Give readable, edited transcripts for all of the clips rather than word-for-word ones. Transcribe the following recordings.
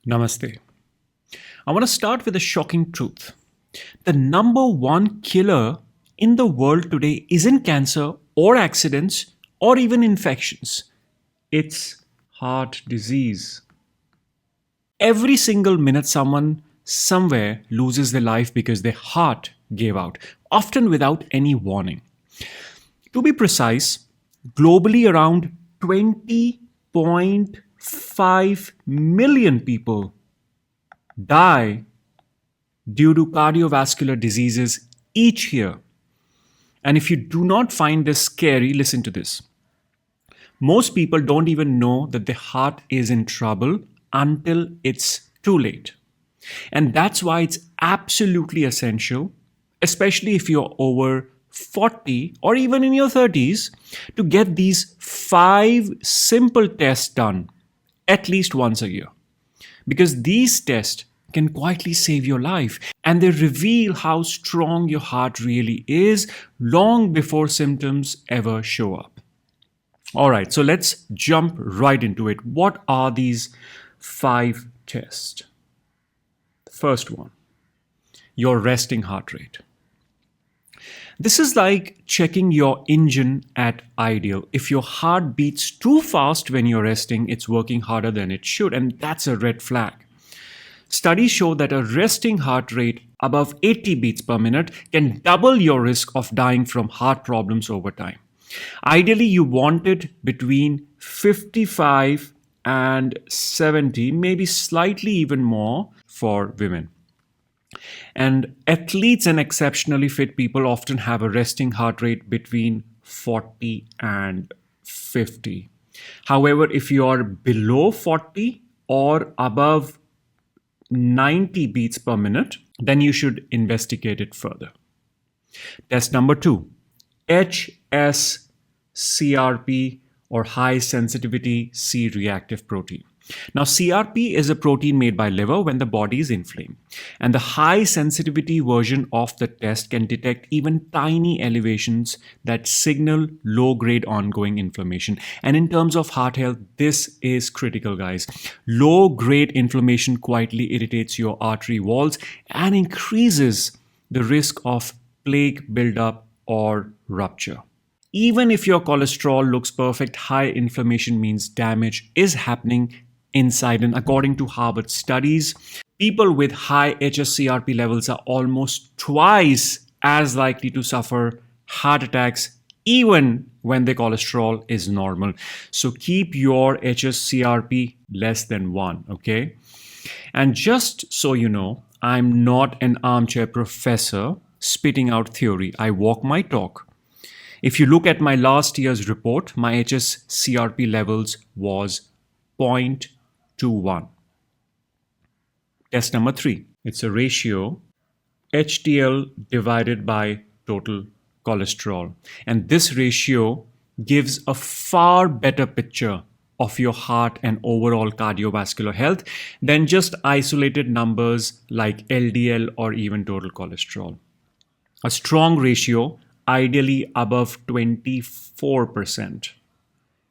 Namaste. I want to start with a shocking truth. The number one killer in the world today isn't cancer or accidents or even infections. It's heart disease. Every single minute, someone somewhere loses their life because their heart gave out, often without any warning. To be precise, globally around 20.5 million people die due to cardiovascular diseases each year. And if you do not find this scary, listen to this. Most people don't even know that their heart is in trouble until it's too late. And that's why it's absolutely essential, especially if you're over 40 or even in your 30s, to get these 5 simple tests done at least once a year. Because these tests can quietly save your life, and they reveal how strong your heart really is long before symptoms ever show up. All right, so let's jump right into it. What are these 5 tests? First one, your resting heart rate. This is like checking your engine at ideal. If your heart beats too fast when you're resting, it's working harder than it should, and that's a red flag. Studies show that a resting heart rate above 80 beats per minute can double your risk of dying from heart problems over time. Ideally, you want it between 55 and 70, maybe slightly even more for women. And athletes and exceptionally fit people often have a resting heart rate between 40 and 50. However, if you are below 40 or above 90 beats per minute, then you should investigate it further. Test number 2, HSCRP or high sensitivity C-reactive protein. Now, CRP is a protein made by liver when the body is inflamed. And the high sensitivity version of the test can detect even tiny elevations that signal low-grade ongoing inflammation. And in terms of heart health, this is critical, guys. Low-grade inflammation quietly irritates your artery walls and increases the risk of plaque buildup or rupture. Even if your cholesterol looks perfect, high inflammation means damage is happening inside. And according to Harvard studies, people with high HSCRP levels are almost twice as likely to suffer heart attacks even when their cholesterol is normal. So keep your HSCRP less than 1, okay? And just so you know, I'm not an armchair professor spitting out theory. I walk my talk. If you look at my last year's report, my HSCRP levels was 0.21. Test number 3. It's a ratio HDL divided by total cholesterol. And this ratio gives a far better picture of your heart and overall cardiovascular health than just isolated numbers like LDL or even total cholesterol. A strong ratio, ideally above 24%,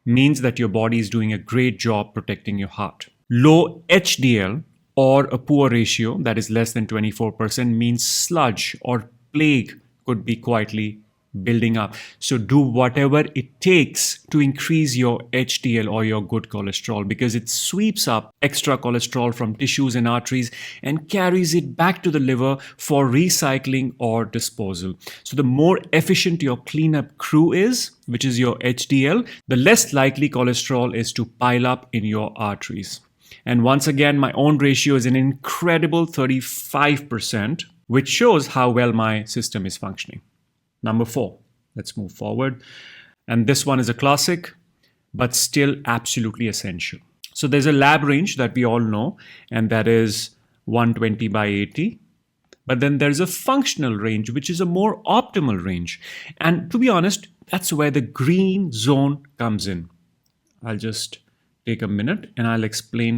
means that your body is doing a great job protecting your heart. Low HDL or a poor ratio that is less than 24% means sludge or plaque could be quietly building up. So do whatever it takes to increase your HDL or your good cholesterol, because it sweeps up extra cholesterol from tissues and arteries and carries it back to the liver for recycling or disposal. So the more efficient your cleanup crew is, which is your HDL, the less likely cholesterol is to pile up in your arteries. And once again, my own ratio is an incredible 35%, which shows how well my system is functioning. Number 4, let's move forward. And this one is a classic, but still absolutely essential. So there's a lab range that we all know, and that is 120 by 80. But then there's a functional range, which is a more optimal range. And to be honest, that's where the green zone comes in. I'll just take a minute and I'll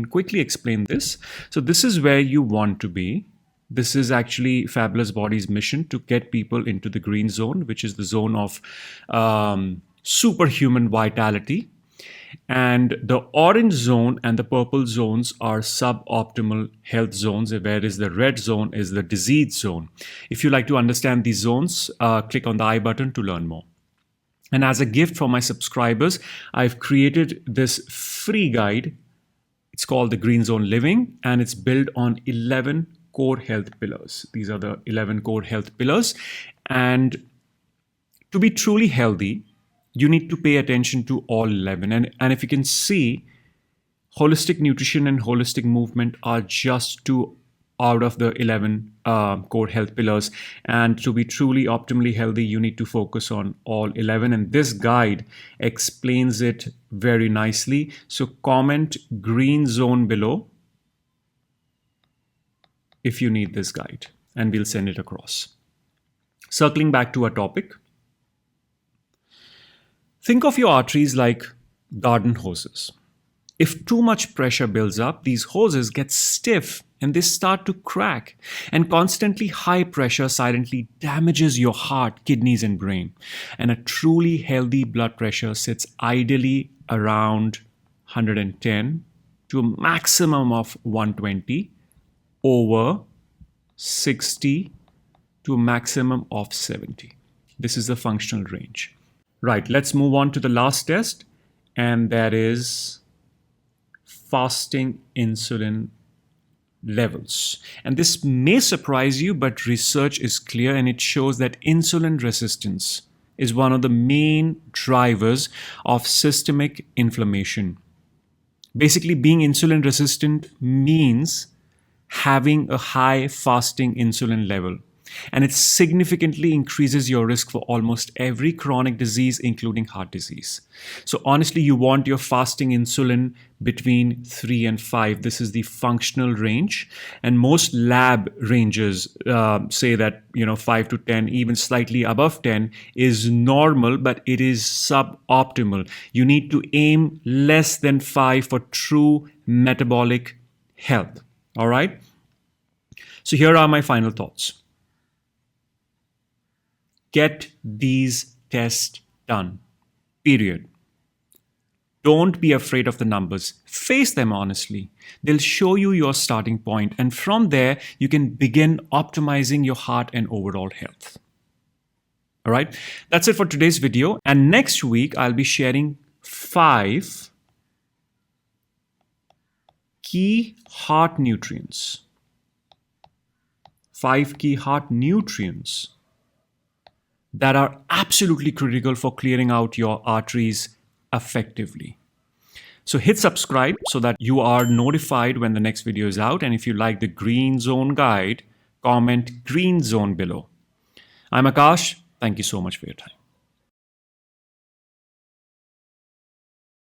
quickly explain this. So this is where you want to be. This is actually Fabulous Body's mission to get people into the green zone, which is the zone of superhuman vitality. And the orange zone and the purple zones are suboptimal health zones, whereas the red zone is the disease zone. If you like to understand these zones, click on the I button to learn more. And as a gift for my subscribers, I've created this free guide. It's called the Green Zone Living, and it's built on 11 core health pillars. These are the 11 core health pillars. And to be truly healthy, you need to pay attention to all 11. And if you can see, holistic nutrition and holistic movement are just two out of the 11 core health pillars. And to be truly optimally healthy, you need to focus on all 11. And this guide explains it very nicely. So comment green zone below if you need this guide, and we'll send it across. Circling back to our topic, think of your arteries like garden hoses. If too much pressure builds up, these hoses get stiff and they start to crack. And constantly high pressure silently damages your heart, kidneys, and brain. And a truly healthy blood pressure sits ideally around 110 to a maximum of 120 over 60 to a maximum of 70. This is the functional range. Right, let's move on to the last test, and that is fasting insulin levels. And this may surprise you, but research is clear and it shows that insulin resistance is one of the main drivers of systemic inflammation. Basically, being insulin resistant means having a high fasting insulin level. And it significantly increases your risk for almost every chronic disease, including heart disease. So honestly, you want your fasting insulin between 3 and 5. This is the functional range. And most lab ranges say that 5 to 10, even slightly above 10 is normal, but it is suboptimal. You need to aim less than 5 for true metabolic health. All right? So here are my final thoughts. Get these tests done, period. Don't be afraid of the numbers. Face them honestly. They'll show you your starting point, and from there, you can begin optimizing your heart and overall health. All right, that's it for today's video. And next week, I'll be sharing 5 key heart nutrients. 5 key heart nutrients that are absolutely critical for clearing out your arteries effectively. So hit subscribe so that you are notified when the next video is out. And if you like the Green Zone guide, comment Green Zone below. I'm Akash. Thank you so much for your time.